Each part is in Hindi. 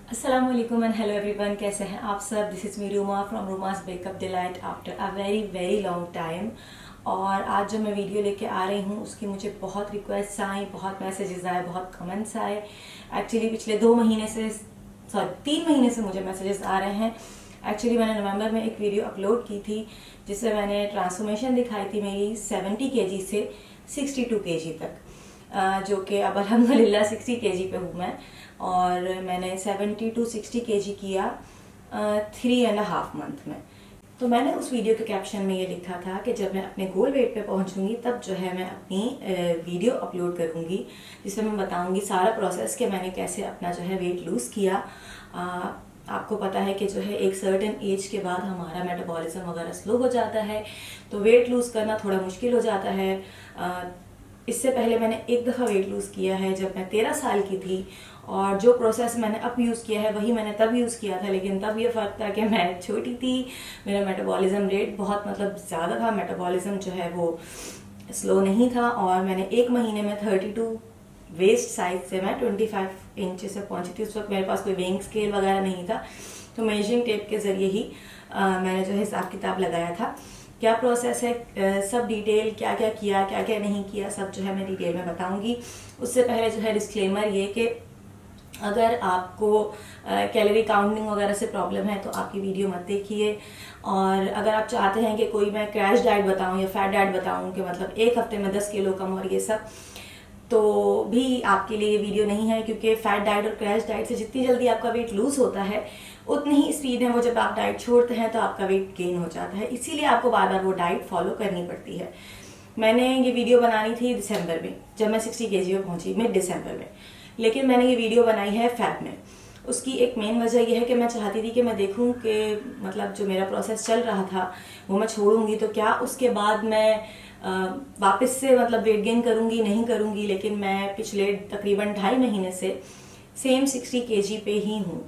अस्सलाम वालेकुम एंड हेलो एवरीवन, कैसे हैं आप सब। This is me Ruma from Ruma's bake up delight after a very very long time. और आज जो मैं वीडियो लेके आ रही हूँ उसकी मुझे बहुत रिक्वेस्ट आई, बहुत मैसेजेस आए, बहुत कमेंट्स आए। एक्चुअली पिछले 3 महीने से मुझे मैसेजेस आ रहे हैं। एक्चुअली मैंने नवंबर में एक वीडियो अपलोड की थी जिससे मैंने ट्रांसफॉर्मेशन दिखाई थी मेरी 70 kg से 62 kg तक, जो कि अब अल्हम्दुलिल्लाह 60 kg पे हूँ मैं। और मैंने 70 to 60 kg किया 3.5 मंथ में। तो मैंने उस वीडियो के कैप्शन में ये लिखा था कि जब मैं अपने गोल वेट पे पहुंचूंगी तब जो है मैं अपनी वीडियो अपलोड करूंगी जिसमें मैं बताऊंगी सारा प्रोसेस कि मैंने कैसे अपना जो है वेट लूज़ किया। आपको पता है कि जो है एक सर्टेन एज के बाद हमारा मेटाबॉलिज्म वगैरह स्लो हो जाता है, तो वेट लूज़ करना थोड़ा मुश्किल हो जाता है। इससे पहले मैंने एक दफ़ा वेट लूज़ किया है जब मैं 13 साल की थी, और जो प्रोसेस मैंने अब यूज़ किया है वही मैंने तब यूज़ किया था, लेकिन तब ये फ़र्क था कि मैं छोटी थी, मेरा मेटाबॉलिज्म रेट बहुत ज़्यादा था, मेटाबॉलिज्म जो है वो स्लो नहीं था। और मैंने एक महीने में 32 वेस्ट साइज से मैं 25 इंच से पहुंची थी। उस वक्त मेरे पास कोई वेइंग स्केल वगैरह नहीं था, तो मेजरिंग टेप के ज़रिए ही मैंने जो हिसाब किताब लगाया था। क्या प्रोसेस है, सब डिटेल, क्या क्या किया, क्या क्या नहीं किया, सब जो है मैं डिटेल में बताऊंगी। उससे पहले जो है डिस्क्लेमर ये कि अगर आपको कैलोरी काउंटिंग वगैरह से प्रॉब्लम है तो आपकी वीडियो मत देखिए। और अगर आप चाहते हैं कि कोई मैं क्रैश डाइट बताऊं या फैट डाइट बताऊं कि मतलब एक हफ्ते में 10 किलो कम और ये सब, तो भी आपके लिए ये वीडियो नहीं है, क्योंकि फैट डाइट और क्रैश डाइट से जितनी जल्दी आपका वेट लूज होता है उतनी ही स्पीड है वो जब आप डाइट छोड़ते हैं तो आपका वेट गेन हो जाता है। इसीलिए आपको बार बार वो डाइट फॉलो करनी पड़ती है। मैंने ये वीडियो बनानी थी दिसंबर में जब मैं 60 kg में पहुंची, मिड दिसंबर में, लेकिन मैंने ये वीडियो बनाई है फेब में। उसकी एक मेन वजह यह है कि मैं चाहती थी कि मैं देखूं कि मतलब जो मेरा प्रोसेस चल रहा था वो मैं छोड़ूंगी तो क्या उसके बाद मैं वापस से मतलब वेट गेन करूंगी, नहीं करूंगी। लेकिन मैं पिछले तकरीबन 2.5 महीने से सेम 60 kg पे ही हूँ,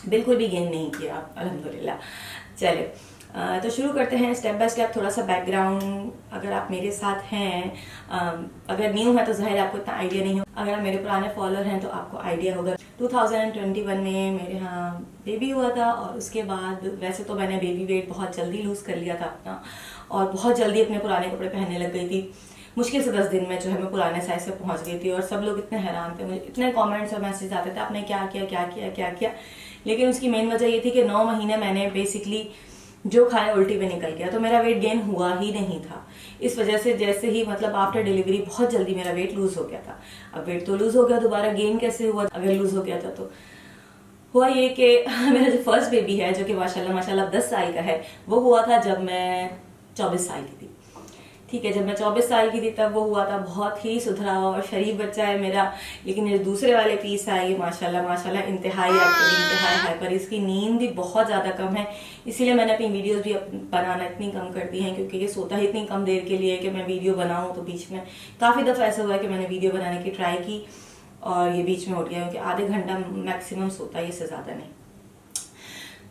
बिल्कुल भी गेन नहीं किया अल्हम्दुलिल्लाह। चले तो शुरू करते हैं स्टेप बाय स्टेप। थोड़ा सा बैकग्राउंड, अगर आप मेरे साथ हैं, अगर न्यू है तो जाहिर आपको इतना आइडिया नहीं हो, अगर मेरे पुराने फॉलोअर हैं तो आपको आइडिया होगा। 2021 में मेरे यहाँ बेबी हुआ था, और उसके बाद वैसे तो मैंने बेबी वेट बहुत जल्दी लूज़ कर लिया था अपना, और बहुत जल्दी अपने पुराने कपड़े पहनने लग गई थी। मुश्किल से 10 दिन में जो है मैं पुराने साइज पे पहुंच गई थी, और सब लोग इतने हैरान थे, मुझे इतने कमेंट्स और मैसेज आते थे आपने क्या किया क्या किया क्या किया। लेकिन उसकी मेन वजह ये थी कि 9 महीने मैंने बेसिकली जो खाया उल्टी में निकल गया, तो मेरा वेट गेन हुआ ही नहीं था। इस वजह से जैसे ही मतलब आफ्टर डिलीवरी बहुत जल्दी मेरा वेट लूज हो गया था। अब वेट तो लूज हो गया, दोबारा गेन कैसे हुआ अगर लूज हो गया था। तो हुआ ये कि मेरा जो फर्स्ट बेबी है, जो कि माशाल्लाह माशाल्लाह 10 साल का है, वो हुआ था जब मैं 24 साल की थी। ठीक है, जब मैं 24 साल की थी तब वो हुआ था। बहुत ही सुधरा और शरीफ बच्चा है मेरा। लेकिन ये दूसरे वाले पीस है, ये माशाल्लाह माशाल्लाह इंतहाई एक्टिव, इंतहाई हाइपर। इसकी नींद भी बहुत ज़्यादा कम है, इसीलिए मैंने अपनी वीडियोस भी बनाना इतनी कम कर दी हैं, क्योंकि ये सोता ही इतनी कम देर के लिए कि मैं वीडियो बनाऊँ। तो बीच में काफ़ी दफ़ा ऐसा हुआ है कि मैंने वीडियो बनाने की ट्राई की और ये बीच में उठ गया, क्योंकि आधे घंटा मैक्सिमम सोता है, इससे ज़्यादा नहीं।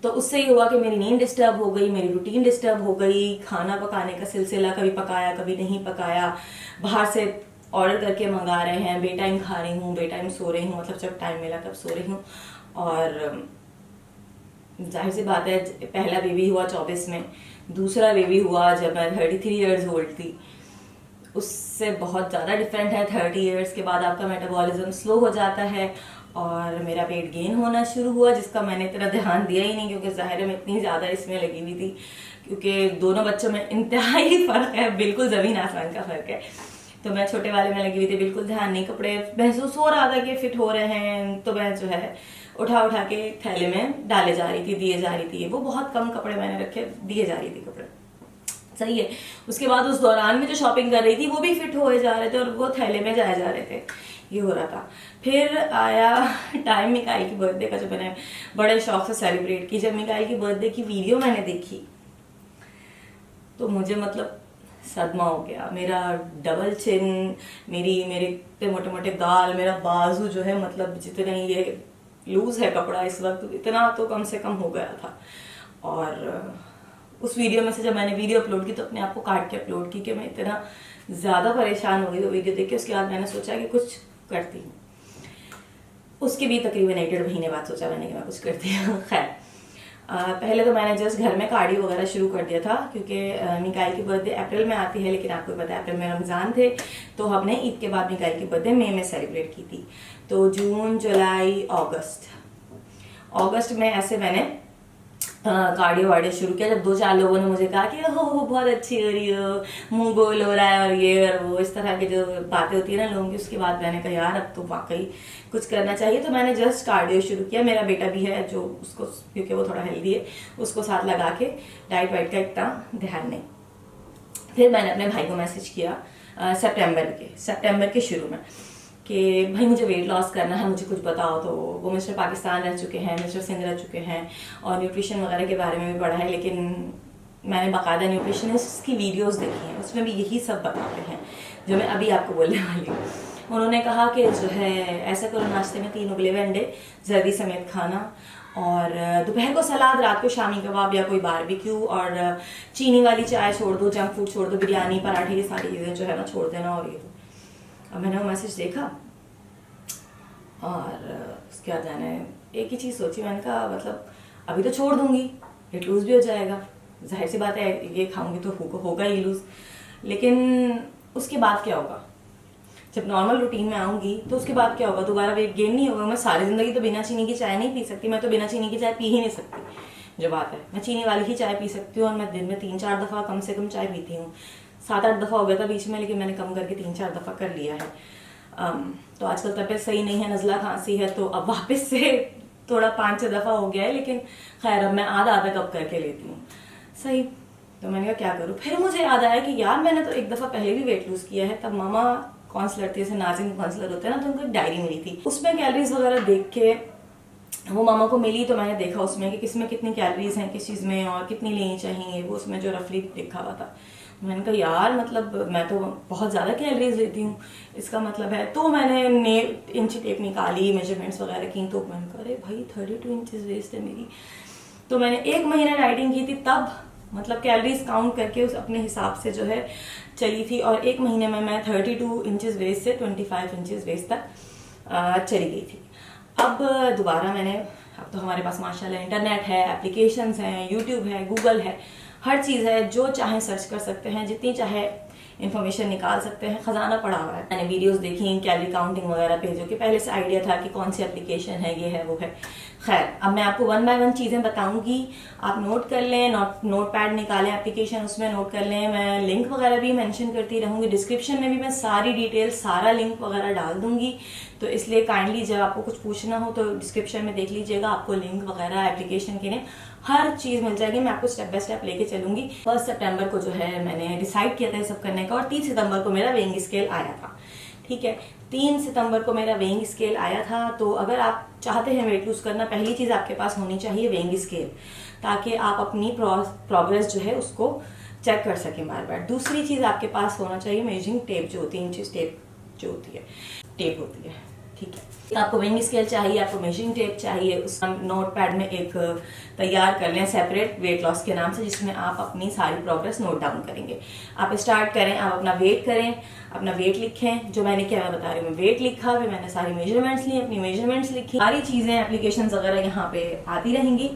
तो उससे ये हुआ कि मेरी नींद डिस्टर्ब हो गई, मेरी रूटीन डिस्टर्ब हो गई, खाना पकाने का सिलसिला कभी पकाया कभी नहीं पकाया, बाहर से ऑर्डर करके मंगा रहे हैं, बे टाइम खा रही हूँ, बे टाइम सो रही हूँ, मतलब जब टाइम मिला तब सो रही हूँ। और जाहिर सी बात है, पहला बेबी हुआ 24 में, दूसरा बेबी हुआ जब मैं 33 ईयर्स ओल्ड थी। उससे बहुत ज़्यादा डिफरेंट है। 30 ईयर्स के बाद आपका मेटाबॉलिज्म स्लो हो जाता है, और मेरा वेट गेन होना शुरू हुआ, जिसका मैंने इतना ध्यान दिया ही नहीं, क्योंकि ज़ाहिर में इतनी ज़्यादा इसमें लगी हुई थी, क्योंकि दोनों बच्चों में इंतहाई फ़र्क है, बिल्कुल ज़मीन आसमान का फ़र्क है। तो मैं छोटे वाले में लगी हुई थी, बिल्कुल ध्यान नहीं, कपड़े महसूस हो रहा था कि फिट हो रहे हैं, तो मैं जो है उठा उठा के थैले में डाले जा रही थी, दिए जा रही थी। वो बहुत कम कपड़े मैंने रखे, दिए जा रही थी कपड़े, सही है। उसके बाद उस दौरान में जो शॉपिंग कर रही थी वो भी फिट होए जा रहे थे, और वो थैले में जाए जा रहे थे, ये हो रहा था। फिर आया टाइम मिकाइल की बर्थडे का, जो मैंने बड़े शौक से सेलिब्रेट की। जब मिकाइल की बर्थडे की वीडियो मैंने देखी तो मुझे मतलब सदमा हो गया। मेरा डबल चिन, मेरे इतने मोटे मोटे गाल, मेरा बाजू जो है मतलब जितने ये लूज है कपड़ा इस वक्त, इतना तो कम से कम हो गया था। और उस वीडियो में से जब मैंने वीडियो अपलोड की तो अपने आप को काट के अपलोड की कि मैं इतना ज़्यादा परेशान हो गई वो वीडियो देख के। उसके बाद मैंने सोचा कि कुछ करती हूँ। उसके भी तकरीबन 1-1.5 महीने बाद सोचा मैंने कि मैं कुछ करती हूँ। खैर पहले तो मैंने जस्ट घर में कार्डियो वगैरह शुरू कर दिया था, क्योंकि मिकाइल की बर्थडे अप्रैल में आती है, लेकिन आपको पता है अप्रैल में रमज़ान थे, तो हमने ईद के बाद मिकाइल की बर्थडे मई में सेलिब्रेट की थी। तो जून, जुलाई, अगस्त में ऐसे मैंने कार्डियो वार्डियो शुरू किया, जब 2-4 लोगों ने मुझे कहा कि हो बहुत अच्छी हो रही हो, मुंह गोल हो रहा है और ये और वो, इस तरह की जो बातें होती है ना लोगों की, उसके बाद मैंने कहा यार अब तो वाकई कुछ करना चाहिए। तो मैंने जस्ट कार्डियो शुरू किया। मेरा बेटा भी है जो उसको, क्योंकि वो थोड़ा हेल्दी है, उसको साथ लगा के डाइट वाइट का इतना ध्यान नहीं। फिर मैंने अपने भाई को मैसेज किया सितंबर के शुरू में कि भाई मुझे वेट लॉस करना है, मुझे कुछ बताओ। तो वो मिस्टर पाकिस्तान रह चुके हैं, मिस्टर सिंध रह चुके हैं और न्यूट्रिशन वगैरह के बारे में भी पढ़ा है, लेकिन मैंने बाकायदा न्यूट्रिशनिस्ट की वीडियोस देखी हैं, उसमें भी यही सब बताते हैं जो मैं अभी आपको बोलने वाली हूँ। उन्होंने कहा कि जो है ऐसा करो, नाश्ते में 3 उबले हुए अंडे जर्दी समेत खाना, और दोपहर को सलाद, रात को शामी कबाब या कोई बारबेक्यू, और चीनी वाली चाय छोड़ दो, जंक फूड छोड़ दो, बिरयानी, पराठे, ये सारी चीज़ें जो है ना छोड़ देना। और ये अब मैंने वो मैसेज देखा और उसके बाद मैंने एक ही चीज़ सोची, मैंने कहा मतलब अभी तो छोड़ दूंगी, वेट लूज भी हो जाएगा, जाहिर सी बात है ये खाऊंगी तो होगा ही लूज, लेकिन उसके बाद क्या होगा? जब नॉर्मल रूटीन में आऊंगी तो उसके बाद क्या होगा? दोबारा वेट गेन नहीं होगा। मैं सारी जिंदगी तो बिना चीनी की चाय नहीं पी सकती, मैं तो बिना चीनी की चाय पी ही नहीं सकती। जो बात है, मैं चीनी वाली ही चाय पी सकती हूँ, और मैं दिन में 3-4 दफ़ा कम से कम चाय पीती हूँ। 7-8 दफ़ा हो गया था बीच में, लेकिन मैंने कम करके 3-4 दफ़ा कर लिया है। तो आजकल तबीयत सही नहीं है, नज़ला खांसी है, तो अब वापस से थोड़ा 5-6 दफ़ा हो गया है, लेकिन खैर अब मैं आधा कप करके लेती हूँ। सही। तो मैंने कहा क्या करूँ? फिर मुझे याद आया कि यार मैंने तो एक दफ़ा पहले भी वेट लूज़ किया है, तब मामा काउंसलर थे, जैसे नाजिम काउंसलर होते हैं ना, तो उनको एक डायरी मिली थी, उसमें कैलोरीज वगैरह देख के वो मामा को मिली, तो मैंने देखा उसमें कि किसमें कितनी कैलोरीज हैं किस चीज़ में और कितनी लेनी चाहिए, वो उसमें जो रफली लिखा हुआ था। मैंने कहा यार मतलब मैं तो बहुत ज़्यादा कैलोरीज लेती हूँ, इसका मतलब है। तो मैंने इंची टेप निकाली, मेजरमेंट्स वगैरह की, तो मैंने कहा अरे भाई 32 इंचेस वेस्ट है मेरी। तो मैंने 1 महीना डाइटिंग की थी, तब मतलब कैलोरीज काउंट करके उस अपने हिसाब से जो है चली थी, और 1 महीने में मैं 32 इंचेस वेस्ट से 25 इंचेस वेस्ट तक चली गई थी। अब दोबारा मैंने, अब तो हमारे पास माशाल्लाह इंटरनेट है, एप्लीकेशंस हैं, यूट्यूब है, गूगल है, हर चीज़ है, जो चाहे सर्च कर सकते हैं, जितनी चाहे इन्फॉर्मेशन निकाल सकते हैं, खजाना पड़ा हुआ है। मैंने वीडियोस देखी कैलोरी काउंटिंग वगैरह पे, जो कि पहले से आइडिया था कि कौन सी एप्लीकेशन है, ये है वो है। खैर अब मैं आपको 1 बाय 1 चीज़ें बताऊंगी, आप नोट कर लें, नोट पैड निकालें, एप्लीकेशन उसमें नोट कर लें। मैं लिंक वगैरह भी मेंशन करती रहूंगी, डिस्क्रिप्शन में भी मैं सारी डिटेल, सारा लिंक वगैरह डाल दूंगी, तो इसलिए काइंडली जब आपको कुछ पूछना हो तो डिस्क्रिप्शन में देख लीजिएगा, आपको लिंक वगैरह एप्लीकेशन के लिए हर चीज़ मिल जाएगी। मैं आपको स्टेप बाय स्टेप लेके चलूंगी। 1 सितंबर को जो है मैंने डिसाइड किया था ये सब करने का, और 3 सितंबर को मेरा वेइंग स्केल आया था। ठीक है, 3 सितंबर को मेरा वेइंग स्केल आया था। तो अगर आप चाहते हैं वेट लूज करना, पहली चीज़ आपके पास होनी चाहिए वेइंग स्केल, ताकि आप अपनी प्रोग्रेस जो है उसको चेक कर सकें बार बार। दूसरी चीज़ आपके पास होना चाहिए मेजरिंग टेप, जो होती है इंचेस टेप जो होती है, टेप होती है। ठीक है, आपको वेइंग स्केल चाहिए, आपको मेजरिंग टेप चाहिए। उस नोट पैड में एक तैयार कर लें सेपरेट वेट लॉस के नाम से, जिसमें आप अपनी सारी प्रोग्रेस नोट डाउन करेंगे। आप स्टार्ट करें, आप अपना वेट करें, अपना वेट लिखें, जो मैंने क्या बता रही हूँ, मैं वेट लिखा, फिर मैंने सारी मेजरमेंट्स ली, अपनी मेजरमेंट्स लिखी, सारी चीज़ें एप्लीकेशन वगैरह यहाँ पे आती रहेंगी।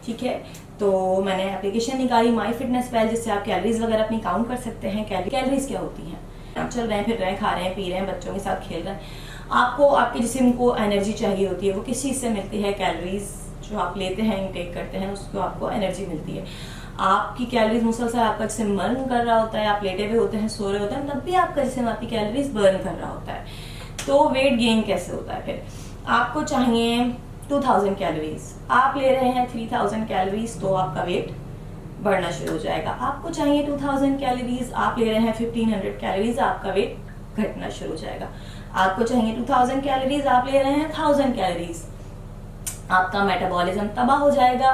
ठीक है, तो मैंने एप्लीकेशन निकाली माई फिटनेस पैल, जिससे आप कैलोरीज वगैरह अपनी काउंट कर सकते हैं। कैलोरीज क्या होती हैं? आप चल रहे हैं, फिर रहे हैं, खा रहे हैं, पी रहे हैं, बच्चों के साथ खेल रहे हैं, आपको आपके जिस्म को एनर्जी चाहिए होती है, वो किस चीज़ से मिलती है? कैलोरीज जो आप लेते हैं, इनटेक करते हैं, उसको आपको एनर्जी मिलती है। आपकी कैलोरीज मुसलसल आपका जिस्म बर्न कर रहा होता है, आप लेटे हुए होते हैं, सो रहे होते हैं, तब भी आपका जिस्म आपकी कैलोरीज बर्न कर रहा होता है। तो वेट गेन कैसे होता है? फिर आपको चाहिए 2000 कैलोरीज, आप ले रहे हैं 3000 कैलोरीज, तो आपका वेट बढ़ना शुरू हो जाएगा। आपको चाहिए 2000 कैलोरीज, आप ले रहे हैं 1500 कैलोरीज, आपका वेट घटना शुरू हो जाएगा। आपको चाहिए 2000 कैलोरीज, आप ले रहे हैं 1000 कैलोरीज, आपका मेटाबॉलिज्म तबाह हो जाएगा,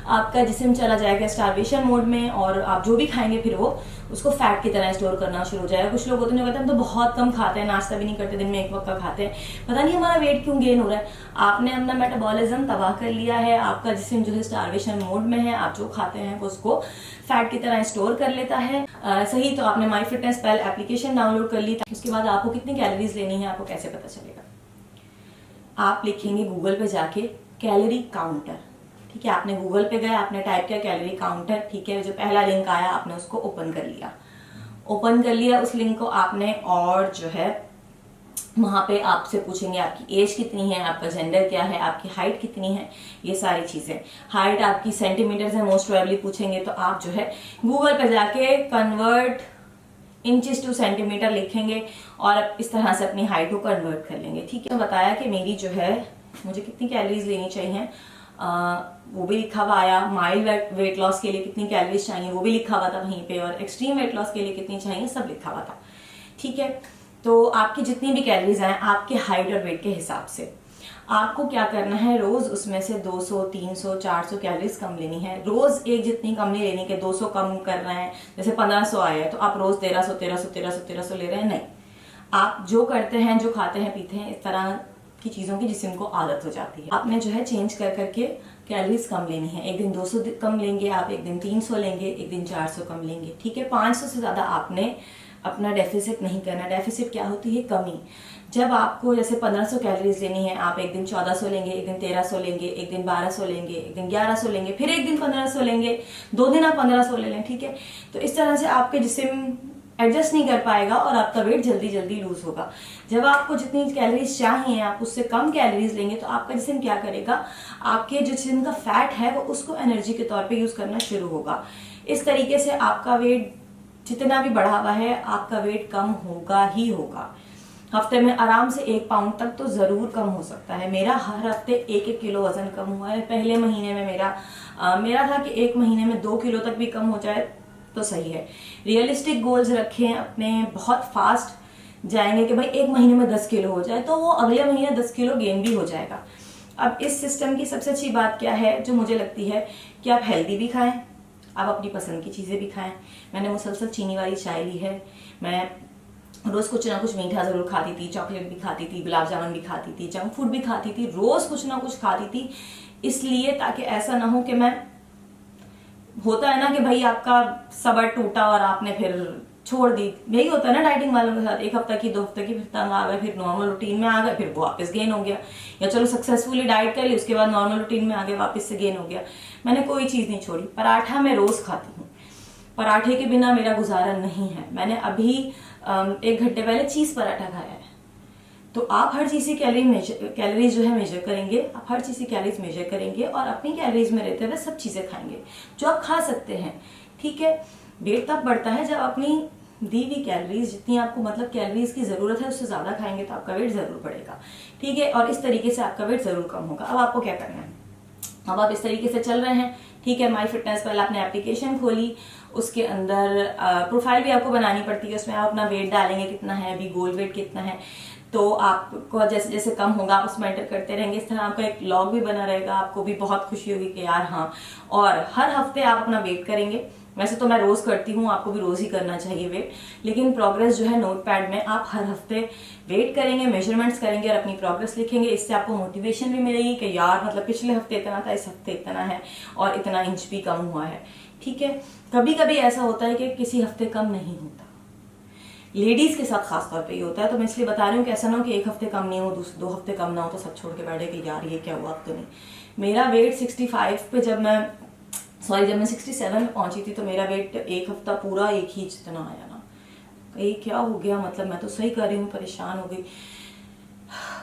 आपका जिस्म चला जाएगा स्टार्वेशन मोड में, और आप जो भी खाएंगे फिर वो उसको फैट की तरह स्टोर करना शुरू हो जाएगा। कुछ लोग होते हैं जो कहते हैं हम तो बहुत कम खाते हैं, नाश्ता भी नहीं करते, दिन में 1 वक्त का खाते हैं, पता नहीं हमारा वेट क्यों गेन हो रहा है। आपने अपना मेटाबॉलिज्म तबाह कर लिया है, आपका जिस्म जो है स्टार्वेशन मोड में है, आप जो खाते हैं वो उसको फैट की तरह स्टोर कर लेता है। सही, तो आपने MyFitnessPal application download कर ली, उसके बाद आपको कितनी कैलोरीज लेनी है आपको कैसे पता चलेगा? आप लिखेंगे गूगल पे जाके कैलोरी काउंटर। ठीक है, आपने गूगल पे गए, आपने टाइप किया कैलोरी काउंटर। ठीक है, जो पहला लिंक आया आपने उसको ओपन कर लिया। ओपन कर लिया उस लिंक को आपने, और जो है वहां पे आपसे पूछेंगे आपकी एज कितनी है, आपका जेंडर क्या है, आपकी हाइट कितनी है, ये सारी चीजें। हाइट आपकी सेंटीमीटर से मोस्ट प्रोबेबली पूछेंगे, तो आप जो है गूगल पे जाके कन्वर्ट इंचेस टू सेंटीमीटर लिखेंगे और इस तरह से अपनी हाइट को कन्वर्ट कर लेंगे। ठीक है, तो बताया कि मेरी जो है मुझे कितनी कैलोरीज लेनी चाहिए, वो भी लिखा हुआ आया। माइल्ड वेट लॉस के लिए कितनी कैलोरीज चाहिए वो भी लिखा हुआ था वहीं पे, और एक्सट्रीम वेट लॉस के लिए कितनी चाहिए सब लिखा हुआ था। ठीक है, तो आपकी जितनी भी कैलोरीज आए आपके हाइट और वेट के हिसाब से आपको क्या करना है, रोज उसमें से 200, 300, 400 कैलोरीज कम लेनी है। रोज एक जितनी कम नहीं लेनी कि 200 कम कर रहे हैं, जैसे 1500 आया है तो आप रोज 1300 ले रहे हैं, नहीं। आप जो करते हैं, जो खाते हैं पीते हैं, इस तरह की चीजों की जिस्म को आदत हो जाती है। आपने जो है चेंज कर करके कैलोरीज कम लेनी है। एक दिन 200 कम लेंगे आप, एक दिन 300 लेंगे, एक दिन 400 कम लेंगे। ठीक है, 500 से ज्यादा आपने अपना डेफिसिट नहीं करना। डेफिसिट क्या होती है, कमी। जब आपको जैसे 1500 कैलोरीज लेनी है, आप एक दिन 1400 लेंगे, एक दिन 1300 लेंगे, एक दिन 1200 लेंगे, एक दिन 1100 लेंगे, फिर एक दिन 1500 लेंगे, 2 दिन आप 1500 ले लें। ठीक है, तो इस तरह से आपके जिस्म एडजस्ट नहीं कर पाएगा और आपका वेट जल्दी जल्दी लूज होगा। जब आपको जितनी कैलोरीज चाहिए आप उससे कम कैलोरीज लेंगे तो आपका जिस्म क्या करेगा, आपके जो जिस्म का फैट है वो उसको एनर्जी के तौर पे यूज करना शुरू होगा। इस तरीके से आपका वेट जितना भी बढ़ा हुआ है आपका वेट कम होगा ही होगा। हफ्ते में आराम से 1 पाउंड तक तो जरूर कम हो सकता है। मेरा हर हफ्ते 1-1 किलो वजन कम हुआ है। पहले महीने में मेरा था कि 1 महीने में 2 किलो तक भी कम हो जाए तो सही है। रियलिस्टिक गोल्स रखें अपने, बहुत फास्ट जाएंगे कि भाई 1 महीने में 10 किलो हो जाए, तो वो अगले महीने 10 किलो गेन भी हो जाएगा। अब इस सिस्टम की सबसे अच्छी बात क्या है जो मुझे लगती है, कि आप हेल्दी भी खाएं, आप अपनी पसंद की चीजें भी खाएं। मैंने मुसलसल चीनी वाली चाय ली है, मैं रोज कुछ ना कुछ मीठा जरूर खाती थी, चॉकलेट भी खाती थी, गुलाब जामुन भी खाती थी, जंक फूड भी खाती थी, रोज कुछ ना कुछ खाती थी, इसलिए ताकि ऐसा ना हो कि मैं, होता है ना कि भाई आपका सबर टूटा और आपने फिर छोड़ दी। यही होता है ना डाइटिंग वालों के साथ, 1 हफ्ता की 2 हफ्ते की, फिर तंग आ गए, फिर नॉर्मल रूटीन में आ गए, फिर वो वापस गेन हो गया। या चलो सक्सेसफुली डाइट कर ली, उसके बाद नॉर्मल रूटीन में आ गए, वापस से गेन हो गया। मैंने कोई चीज नहीं छोड़ी। पराठा मैं रोज खाती हूँ, पराठे के बिना मेरा गुजारा नहीं है। मैंने अभी 1 घंटे पहले चीज पराठा खाया है। तो आप हर चीज की कैलोरीज जो है मेजर करेंगे, आप हर चीज की कैलोरीज मेजर करेंगे और अपनी कैलोरीज में रहते हुए सब चीजें खाएंगे जो आप खा सकते हैं। ठीक है, वेट तब बढ़ता है जब अपनी दी हुई कैलोरीज, जितनी आपको मतलब कैलोरीज की जरूरत है उससे ज्यादा खाएंगे तो आपका वेट जरूर बढ़ेगा। ठीक है, और इस तरीके से आपका वेट जरूर कम होगा। अब आपको क्या करना है, अब आप इस तरीके से चल रहे हैं। ठीक है, माई फिटनेस पहले आपने एप्लीकेशन खोली, उसके अंदर प्रोफाइल भी आपको बनानी पड़ती है, उसमें आप अपना वेट डालेंगे कितना है, अभी गोल वेट कितना है, तो आपको जैसे जैसे कम होगा आप उसमें एंटर करते रहेंगे। इस तरह आपका एक लॉग भी बना रहेगा, आपको भी बहुत खुशी होगी कि यार हाँ। और हर हफ्ते आप अपना वेट करेंगे। वैसे तो मैं रोज करती हूँ, आपको भी रोज ही करना चाहिए वेट, लेकिन प्रोग्रेस जो है नोटपैड में आप हर हफ्ते वेट करेंगे, मेजरमेंट्स करेंगे और अपनी प्रोग्रेस लिखेंगे। इससे आपको मोटिवेशन भी मिलेगी कि यार मतलब पिछले हफ्ते इतना था, इस हफ्ते इतना है और इतना इंच भी कम हुआ है। ठीक है, कभी कभी ऐसा होता है कि किसी हफ्ते कम नहीं होता, लेडीज के साथ खासतौर पे ये होता है। तो मैं इसलिए बता रही हूँ कि ऐसा ना हो कि 1 हफ्ते कम नहीं हो, 2 हफ्ते कम ना हो तो सब छोड़ के बैठे कि यार ये क्या हुआ, अब तो नहीं। मेरा वेट 65 पे जब मैं 67 में पहुंची थी तो मेरा वेट 1 हफ्ता पूरा एक ही जितना आया ना। ये क्या हो गया, मतलब मैं तो सही कर रही हूँ, परेशान हो गई।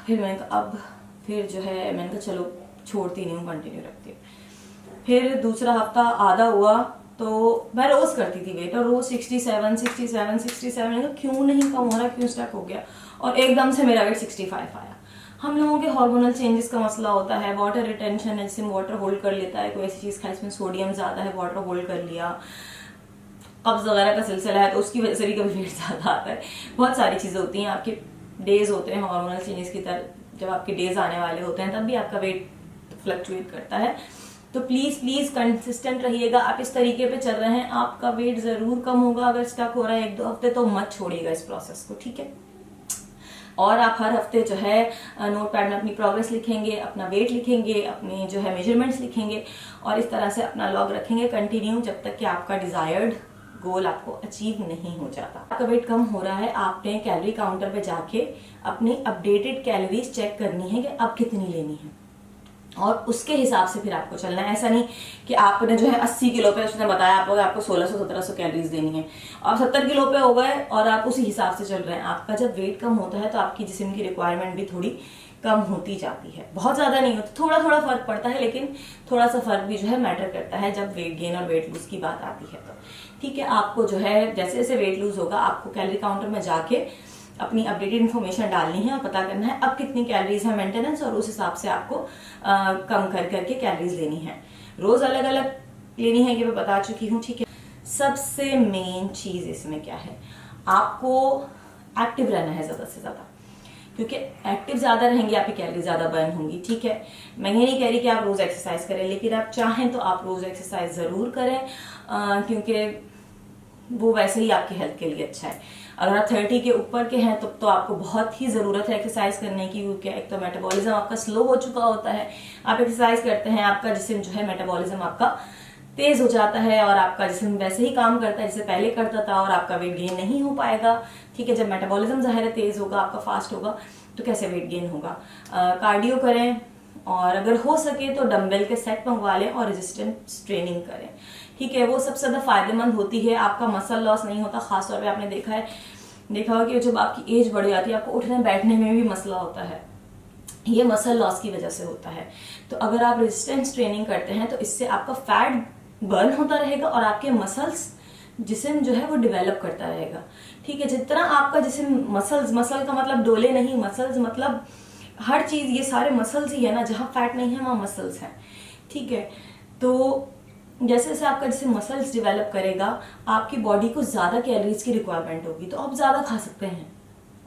फिर मैंने कहा अब फिर जो है मैंने कहा चलो छोड़ती नहीं हूँ, कंटिन्यू रखती हूँ। फिर दूसरा हफ्ता आधा हुआ तो मैं रोज करती थी वेट, और रोज 67 मैंने कहा क्यों नहीं कम हो रहा, क्यों स्टक हो गया, और एकदम से मेरा वेट 65 आया। हम लोगों के हार्मोनल चेंजेस का मसला होता है, वाटर रिटेंशन है, जिसमें वाटर होल्ड कर लेता है, कोई ऐसी चीज खाई इसमें सोडियम ज्यादा है, वाटर होल्ड कर लिया, कब्ज वगैरह का सिलसिला है तो उसकी वजह से भी कभी वेट ज्यादा आता है। बहुत सारी चीजें होती हैं, आपके डेज होते हैं हार्मोनल चेंजेस की तरह, जब आपके डेज आने वाले होते हैं तब भी आपका वेट फ्लक्चुएट करता है। तो प्लीज कंसिस्टेंट रहिएगा। आप इस तरीके पे चल रहे हैं, आपका वेट जरूर कम होगा। अगर स्टक हो रहा है 1-2 हफ्ते तो मत छोड़िएगा इस प्रोसेस को, ठीक है। और आप हर हफ्ते जो है नोटपैड में अपनी प्रोग्रेस लिखेंगे, अपना वेट लिखेंगे, अपनी जो है मेजरमेंट्स लिखेंगे और इस तरह से अपना लॉग रखेंगे कंटिन्यू जब तक कि आपका डिजायर्ड गोल आपको अचीव नहीं हो जाता। आपका वेट कम हो रहा है, आपने कैलोरी काउंटर पे जाके अपनी अपडेटेड कैलोरीज चेक करनी है कि अब कितनी लेनी है और उसके हिसाब से फिर आपको चलना है। ऐसा नहीं कि आपने जो है 80 किलो पे उसने बताया आपको 1600-1700 कैलोरीज देनी है, आप 70 किलो पे हो गए और आप उसी हिसाब से चल रहे हैं। आपका जब वेट कम होता है तो आपकी जिस्म की रिक्वायरमेंट भी थोड़ी कम होती जाती है, बहुत ज्यादा नहीं होती, थोड़ा थोड़ा फर्क पड़ता है, लेकिन थोड़ा सा फर्क भी जो है मैटर करता है जब वेट गेन और वेट लूज की बात आती है। तो ठीक है, आपको जो है जैसे जैसे वेट लूज होगा आपको कैलोरी काउंटर में जाके अपनी अपडेटेड इन्फॉर्मेशन डालनी है और पता करना है अब कितनी कैलोरीज है मेंटेनेंस, और उस हिसाब से आपको कम कर करके कैलोरीज लेनी है। रोज अलग अलग लेनी है, ये मैं बता चुकी हूँ। ठीक है, सबसे मेन चीज इसमें क्या है, आपको एक्टिव रहना है ज्यादा से ज्यादा, क्योंकि एक्टिव ज्यादा रहेंगे आपकी कैलोरी ज्यादा बर्न होंगी। ठीक है, मैं ये नहीं कह रही कि आप रोज एक्सरसाइज करें, लेकिन आप चाहें तो आप रोज एक्सरसाइज जरूर करें, क्योंकि वो वैसे ही आपकी हेल्थ के लिए अच्छा है। अगर आप 30 के ऊपर के हैं तो आपको बहुत ही जरूरत है एक्सरसाइज करने की, क्योंकि एक तो मेटाबॉलिज्म आपका स्लो हो चुका होता है, आप एक्सरसाइज करते हैं, आपका जिस्म जो है मेटाबॉलिज्म आपका तेज हो जाता है और आपका जिस्म वैसे ही काम करता है जैसे पहले करता था, और आपका वेट गेन नहीं हो पाएगा। ठीक है, जब मेटाबॉलिज्म जाहिर है तेज होगा, आपका फास्ट होगा, तो कैसे वेट गेन होगा। कार्डियो करें, और अगर हो सके तो डंबल के सेट मंगवा लें और रेजिस्टेंस ट्रेनिंग करें। ठीक है, वो सबसे ज्यादा फायदेमंद होती है, आपका मसल लॉस नहीं होता। खासतौर पे आपने देखा होगा कि जब आपकी एज बढ़ जाती है आपको उठने बैठने में भी मसला होता है, ये मसल लॉस की वजह से होता है। तो अगर आप रेजिस्टेंस ट्रेनिंग करते हैं तो इससे आपका फैट बर्न होता रहेगा और आपके मसल्स जिस्म जो है वो डेवलप करता रहेगा। ठीक है, जितना आपका जिस्म मसल का मतलब डोले नहीं, मसल्स मतलब हर चीज, ये सारे मसल्स ही है ना, जहां फैट नहीं है वहां मसल्स हैं। ठीक है, तो जैसे जैसे आपका जिसे मसल्स डेवलप करेगा आपकी बॉडी को ज्यादा कैलोरीज की रिक्वायरमेंट होगी, तो आप ज्यादा खा सकते हैं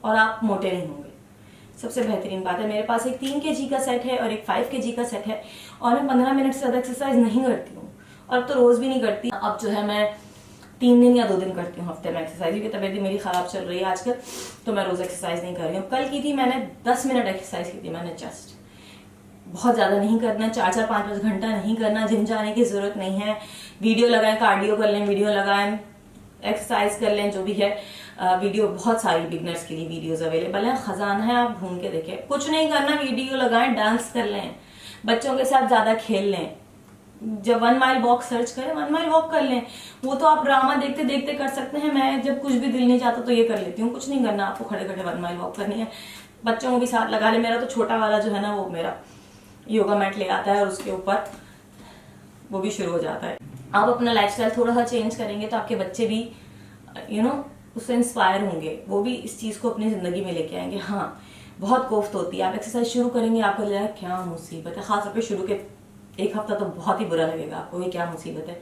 और आप मोटे नहीं होंगे। सबसे बेहतरीन बात है, मेरे पास एक 3 kg का सेट है और एक 5 kg का सेट है, और मैं 15 मिनट से ज्यादा एक्सरसाइज नहीं करती हूँ, और अब तो रोज भी नहीं करती। अब जो है मैं 3 दिन या 2 दिन करती हूँ हफ्ते में एक्सरसाइज, क्योंकि तबीयत मेरी खराब चल रही है आजकल, तो मैं रोज एक्सरसाइज नहीं कर रही हूँ। कल की थी मैंने 10 मिनट एक्सरसाइज की थी मैंने, जस्ट, बहुत ज्यादा नहीं करना, 4-4, 5-5 घंटा नहीं करना, जिम जाने की जरूरत नहीं है। वीडियो लगाएं, कार्डियो कर लें, वीडियो लगाएं, एक्सरसाइज कर लें, जो भी है। वीडियो बहुत सारी बिगनर्स के लिए वीडियोस अवेलेबल हैं, खजाना है, आप ढूंढ के देखें। कुछ नहीं करना, वीडियो लगाएं, डांस कर लें, बच्चों के साथ ज्यादा खेल लें। जब 1 माइल वॉक सर्च करें, 1 माइल वॉक कर लें। वो तो आप ड्रामा देखते देखते कर सकते हैं, मैं जब कुछ भी दिल नहीं चाहता तो ये कर लेती हूँ। कुछ नहीं करना आपको, खड़े खड़े 1 माइल वॉक करनी है। बच्चों को भी साथ लगा ले, मेरा तो छोटा वाला जो है ना वो मेरा योगा मैट ले आता है और उसके ऊपर वो भी शुरू हो जाता है। आप अपना लाइफस्टाइल थोड़ा सा चेंज करेंगे तो आपके बच्चे भी उससे इंस्पायर होंगे, वो भी इस चीज को अपनी जिंदगी में लेके आएंगे। हाँ, बहुत कोफ्त होती है, आप एक्सरसाइज शुरू करेंगे आपको लगेगा क्या मुसीबत है, खासतौर पे शुरू के 1 हफ्ता तो बहुत ही बुरा लगेगा आपको, ये क्या मुसीबत है।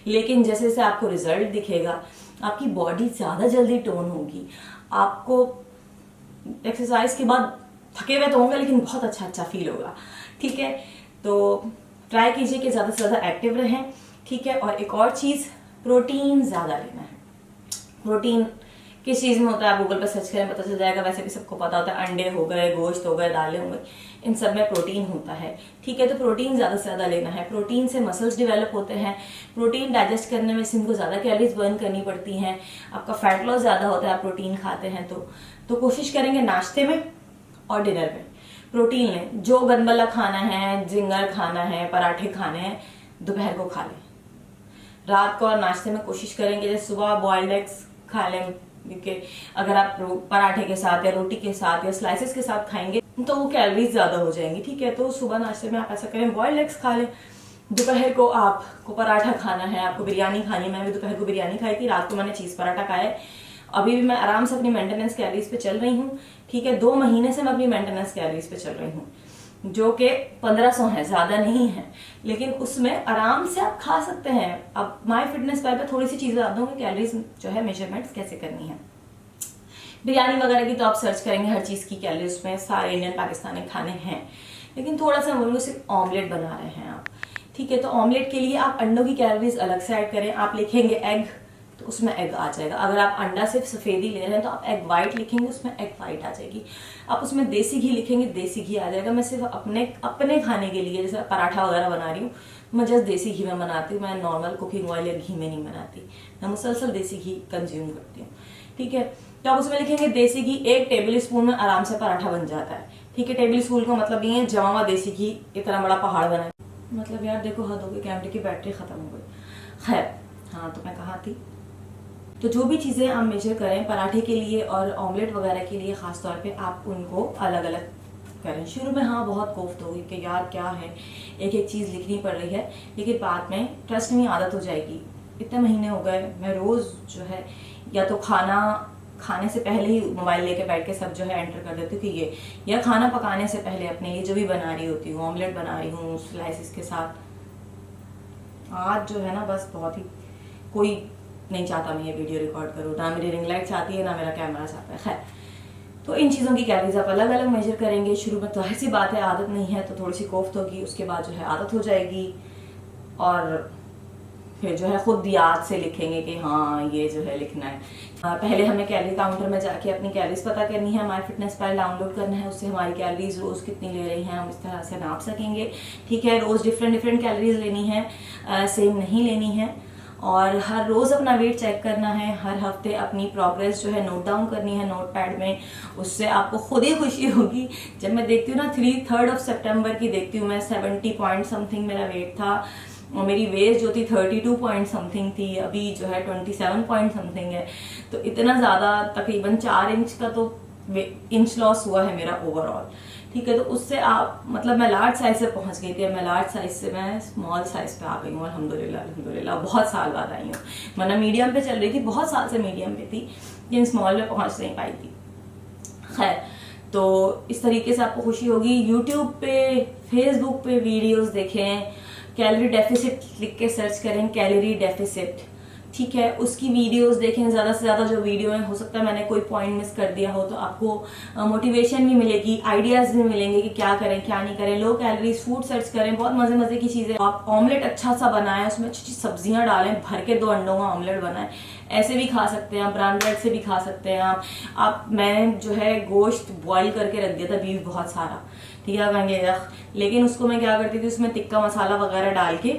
लेकिन जैसे जैसे आपको रिजल्ट दिखेगा, आपकी बॉडी ज्यादा जल्दी टोन होगी, आपको एक्सरसाइज के बाद थके हुए तो होंगे लेकिन बहुत अच्छा फील होगा। ठीक है, तो ट्राई कीजिए कि ज्यादा से ज्यादा एक्टिव रहें। ठीक है, और एक और चीज, प्रोटीन ज्यादा लेना है। प्रोटीन किस चीज में होता है आप गूगल पर सर्च करें पता चल जाएगा, वैसे भी सबको पता होता है, अंडे हो गए, गोश्त हो गए, दालें हो गई, इन सब में प्रोटीन होता है। ठीक है, तो प्रोटीन ज्यादा से ज्यादा लेना है। प्रोटीन से मसल्स डेवलप होते हैं, प्रोटीन डाइजेस्ट करने में इनको ज्यादा कैलोरीज बर्न करनी पड़ती हैं, आपका फैट लॉस ज्यादा होता है आप प्रोटीन खाते हैं तो कोशिश करेंगे नाश्ते में और डिनर में प्रोटीन लें। जो गनबला खाना है, जिंगर खाना है, पराठे खाने हैं, दोपहर को खा लें। रात को और नाश्ते में कोशिश करेंगे जैसे सुबह बॉइल्ड एग्स खा लें, क्योंकि अगर आप पराठे के साथ या रोटी के साथ या स्लाइसेस के साथ खाएंगे तो वो कैलोरीज ज्यादा हो जाएंगी। ठीक है, तो सुबह नाश्ते में आप ऐसा करें, बॉइल्ड एग्स खा लें। दोपहर को आपको पराठा खाना है, आपको बिरयानी खानी है। मैं भी दोपहर को बिरयानी खाई थी, रात को मैंने चीज पराठा खाया है। अभी भी मैं आराम से अपनी मेंटेनेंस कैलोरीज पे चल रही हूँ। ठीक है, 2 महीने से मैं अपनी मेंटेनेंस कैलोरीज पे चल रही हूँ, जो कि 1500 है, ज्यादा नहीं है, लेकिन उसमें आराम से आप खा सकते हैं। अब माय फिटनेस पर थोड़ी सी चीजें बता दूंगी कैलोरीज जो है मेजरमेंट्स कैसे करनी है। बिरयानी वगैरह की तो आप सर्च करेंगे, हर चीज की कैलोरीज उसमें सारे इंडियन पाकिस्तानी खाने हैं, लेकिन थोड़ा सा बोलूंगा सिर्फ ऑमलेट बना रहे हैं आप। ठीक है, तो ऑमलेट के लिए आप अंडों की कैलोरीज अलग से ऐड करें। आप लिखेंगे एग तो उसमें एग आ जाएगा। अगर आप अंडा सिर्फ सफ़ेदी ले रहे हैं तो आप एग वाइट लिखेंगे, उसमें एग वाइट आ जाएगी। आप उसमें देसी घी लिखेंगे, देसी घी आ जाएगा। मैं सिर्फ अपने खाने के लिए, जैसे पराठा वगैरह बना रही हूँ, मैं जस्ट देसी घी में बनाती हूँ। मैं नॉर्मल कुकिंग ऑयल या घी में नहीं बनाती, मैं मुसलसल देसी घी कंज्यूम करती हूँ। ठीक है, तो आप उसमें लिखेंगे देसी घी। 1 टेबल स्पून में आराम से पराठा बन जाता है। ठीक है, टेबल स्पून का मतलब ये है जमा हुआ देसी घी इतना बड़ा पहाड़ बना। मतलब यार देखो, हद हो गई, कैमरे की बैटरी खत्म हो गई। खैर, हाँ तो मैं कहाँ थी। तो जो भी चीज़ें आप मेजर करें पराठे के लिए और ऑमलेट वगैरह के लिए ख़ास तौर पे, आप उनको अलग अलग करें। शुरू में हाँ बहुत कोफ्त होगी कि यार क्या है, एक एक चीज़ लिखनी पड़ रही है, लेकिन बाद में ट्रस्ट में आदत हो जाएगी। इतने महीने हो गए, मैं रोज़ जो है या तो खाने से पहले ही मोबाइल लेके बैठ के सब जो है एंटर कर देती हूँ कि ये, या खाना पकाने से पहले अपने लिए जो भी बना रही होती हूँ, ऑमलेट बना रही हूँ स्लाइसिस के साथ। आज जो है ना बस बहुत ही कोई नहीं चाहता मैं ये वीडियो रिकॉर्ड करूँ, ना मेरी रिंग लाइट चाहती है, ना मेरा कैमरा चाहता है। खैर, तो इन चीज़ों की कैलोरीज आप अलग अलग मेजर करेंगे। शुरू में तो ऐसी बात है, आदत नहीं है तो थोड़ी सी कोफ्त होगी, उसके बाद जो है आदत हो जाएगी और फिर जो है खुद याद से लिखेंगे कि हाँ ये जो है लिखना है। पहले हमें कैलोरी काउंटर में जाके अपनी कैलोरीज पता करनी है, माई फिटनेस पैल डाउनलोड करना है, उससे हमारी कैलोरीज रोज़ कितनी ले रही हैं हम इस तरह से नाप सकेंगे। ठीक है, रोज़ डिफरेंट कैलोरीज लेनी है, सेम नहीं लेनी है। और हर रोज़ अपना वेट चेक करना है, हर हफ्ते अपनी प्रोग्रेस जो है नोट डाउन करनी है नोट पैड में। उससे आपको खुद ही खुशी होगी। जब मैं देखती हूँ ना 3 सितंबर की देखती हूँ, मैं 70 पॉइंट समथिंग मेरा वेट था और मेरी वेस्ट जो थी 32 पॉइंट समथिंग थी, अभी जो है 27 पॉइंट समथिंग है। तो इतना ज़्यादा तकरीबन 4 इंच का तो इंच लॉस हुआ है मेरा ओवरऑल। ठीक है, तो उससे आप मतलब मैं लार्ज साइज से पहुंच गई थी, मैं लार्ज साइज से मैं स्मॉल साइज पे आ गई हूँ अल्हम्दुलिल्लाह। बहुत साल बाद आई हूँ, वरना मीडियम पे चल रही थी, बहुत साल से मीडियम पे थी, लेकिन स्मॉल पे पहुंच नहीं पाई थी। खैर, तो इस तरीके से आपको खुशी होगी। यूट्यूब पे, फेसबुक पे वीडियोस देखें, कैलोरी डेफिसिट लिख के सर्च करें, कैलोरी डेफिसिट। ठीक है, उसकी वीडियोस देखें, ज़्यादा से ज़्यादा जो वीडियो है, हो सकता है मैंने कोई पॉइंट मिस कर दिया हो तो आपको मोटिवेशन भी मिलेगी, आइडियाज़ भी मिलेंगे कि क्या करें क्या नहीं करें। लो कैलोरीज फूड सर्च करें, बहुत मज़े मज़े की चीज़ें। आप ऑमलेट अच्छा सा बनाएं, उसमें अच्छी अच्छी सब्जियां डालें, भर के 2 अंडों का ऑमलेट बनाएं। ऐसे भी खा सकते हैं आप, ब्राउन ब्रेड से भी खा सकते हैं आप। मैंने जो है गोश्त बॉईल करके रख दिया था, बीफ बहुत सारा। ठीक है, कहेंगे लेकिन उसको मैं क्या करती थी, उसमें तिक्का मसाला वगैरह डाल के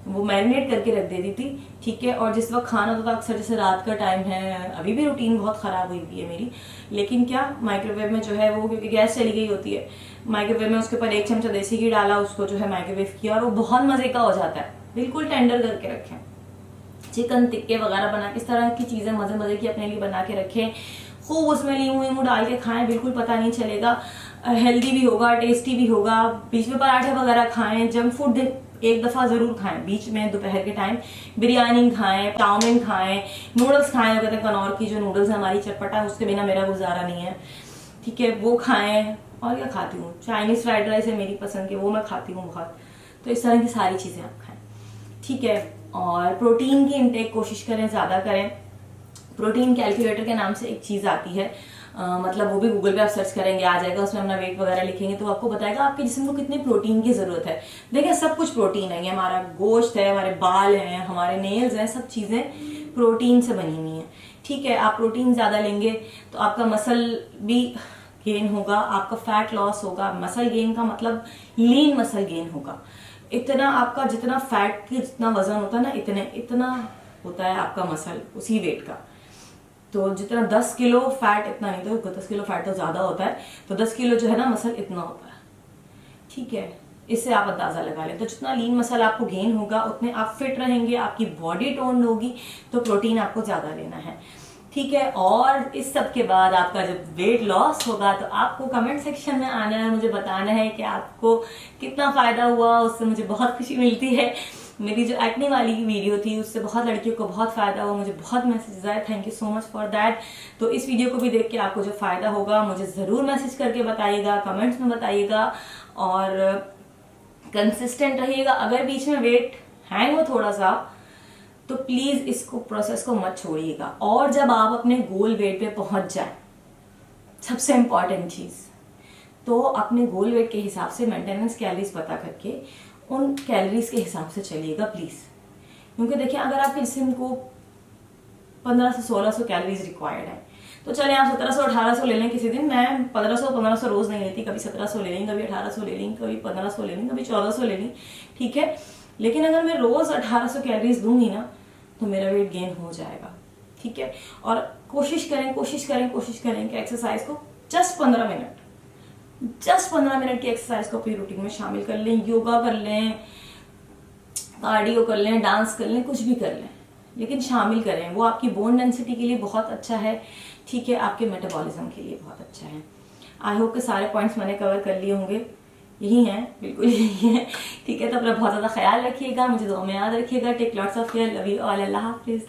वो मैरिनेट करके रख देती थी। ठीक है, और जिस वक्त खाना होता था, अक्सर जैसे रात का टाइम है, अभी भी रूटीन बहुत ख़राब हुई है मेरी, लेकिन क्या माइक्रोवेव में जो है वो, क्योंकि गैस चली गई होती है, माइक्रोवेव में उसके ऊपर 1 चमचा देसी घी डाला, उसको जो है माइक्रोवेव किया और वो बहुत मज़े का हो जाता है। बिल्कुल टेंडर करके रखें। चिकन टिक्के वगैरह बना के, इस तरह की चीज़ें मज़े की अपने लिए बना के रखें, खूब उसमें लीमू वीमू डाल के खाएं, बिल्कुल पता नहीं चलेगा, हेल्दी भी होगा, टेस्टी भी होगा। बीच में पराठे वगैरह खाएं, जंक फूड एक दफ़ा ज़रूर खाएं बीच में, दोपहर के टाइम बिरयानी खाएं, चाउमीन खाएं, नूडल्स खाएं। कहते हैं कनौर की जो नूडल्स है हमारी चटपटा, उसके बिना मेरा गुजारा नहीं है। ठीक है, वो खाएं। और क्या खाती हूँ, चाइनीज़ फ्राइड राइस है मेरी पसंद की, वो मैं खाती हूँ बहुत। तो इस तरह की सारी चीज़ें आप खाएं। ठीक है, और प्रोटीन की इंटेक कोशिश करें, ज़्यादा करें। प्रोटीन कैलकुलेटर के नाम से एक चीज़ आती है, मतलब वो भी गूगल पे आप सर्च करेंगे आ जाएगा, उसमें अपना वेट वगैरह लिखेंगे तो आपको बताएगा आपके जिस्म को कितने प्रोटीन की ज़रूरत है। देखिए, सब कुछ प्रोटीन है, ये हमारा गोश्त है, हमारे बाल हैं, हमारे नेल्स हैं, सब चीज़ें प्रोटीन से बनी हुई हैं। ठीक है, आप प्रोटीन ज़्यादा लेंगे तो आपका मसल भी गेन होगा, आपका फैट लॉस होगा। मसल गेन का मतलब लीन मसल गेन होगा। इतना आपका जितना फैट की जितना वजन होता है ना, इतना होता है आपका मसल उसी वेट का। तो जितना 10 किलो फैट, इतना नहीं, तो 10 किलो फैट तो ज़्यादा होता है, तो 10 किलो जो है ना मसल इतना होता है। ठीक है, इससे आप अंदाज़ा लगा लें। तो जितना लीन मसल आपको गेन होगा उतने आप फिट रहेंगे, आपकी बॉडी टोन होगी, तो प्रोटीन आपको ज़्यादा लेना है। ठीक है, और इस सब के बाद आपका जब वेट लॉस होगा तो आपको कमेंट सेक्शन में आना है, मुझे बताना है कि आपको कितना फ़ायदा हुआ, उससे मुझे बहुत खुशी मिलती है। मेरी जो एक्ने वाली वीडियो थी उससे बहुत लड़कियों को बहुत फ़ायदा हुआ, मुझे बहुत मैसेजेस आए, thank you so much for that. तो इस वीडियो को भी देख के आपको जो फ़ायदा होगा मुझे ज़रूर मैसेज करके बताइएगा, कमेंट्स में बताइएगा, और कंसिस्टेंट रहिएगा। अगर बीच में वेट हैंग हो थोड़ा सा तो प्लीज़ इसको प्रोसेस को मत छोड़िएगा। और जब आप अपने गोल वेट पे पहुंच जाए, सबसे इम्पॉर्टेंट चीज़, तो अपने गोल वेट के हिसाब से मेंटेनेंस कैलोरीज पता करके उन कैलोरीज के हिसाब से चलिएगा प्लीज़। क्योंकि देखिए, अगर आपके जिस्म को 1500-1600 कैलोरीज रिक्वायर्ड है। तो चले आप 1700-1800 ले लें किसी दिन। मैं 1500 रोज नहीं लेती, कभी 1700 ले लें, कभी 1800 ले लें, कभी 1500 ले लें, कभी 1400 ले लें, ठीक है। लेकिन अगर मैं रोज 1800 कैलोरीज दूंगी ना तो मेरा वेट गेन हो जाएगा, ठीक है। और कोशिश करें कि एक्सरसाइज को जस्ट 15 मिनट की एक्सरसाइज को अपनी रूटीन में शामिल कर लें। योगा कर लें, कार्डियो कर लें, डांस कर लें, कुछ भी कर लें, लेकिन शामिल करें। वो आपकी बोन डेंसिटी के लिए बहुत अच्छा है, ठीक है, आपके मेटाबॉलिज्म के लिए बहुत अच्छा है। आई होप के सारे पॉइंट्स मैंने कवर कर लिए होंगे। यही है, बिल्कुल यही है, ठीक है। तो अपना बहुत ज़्यादा ख्याल रखिएगा, मुझे दुआ में याद रखिएगा। Take lots of care, love you all, अल्लाह हाफिज़।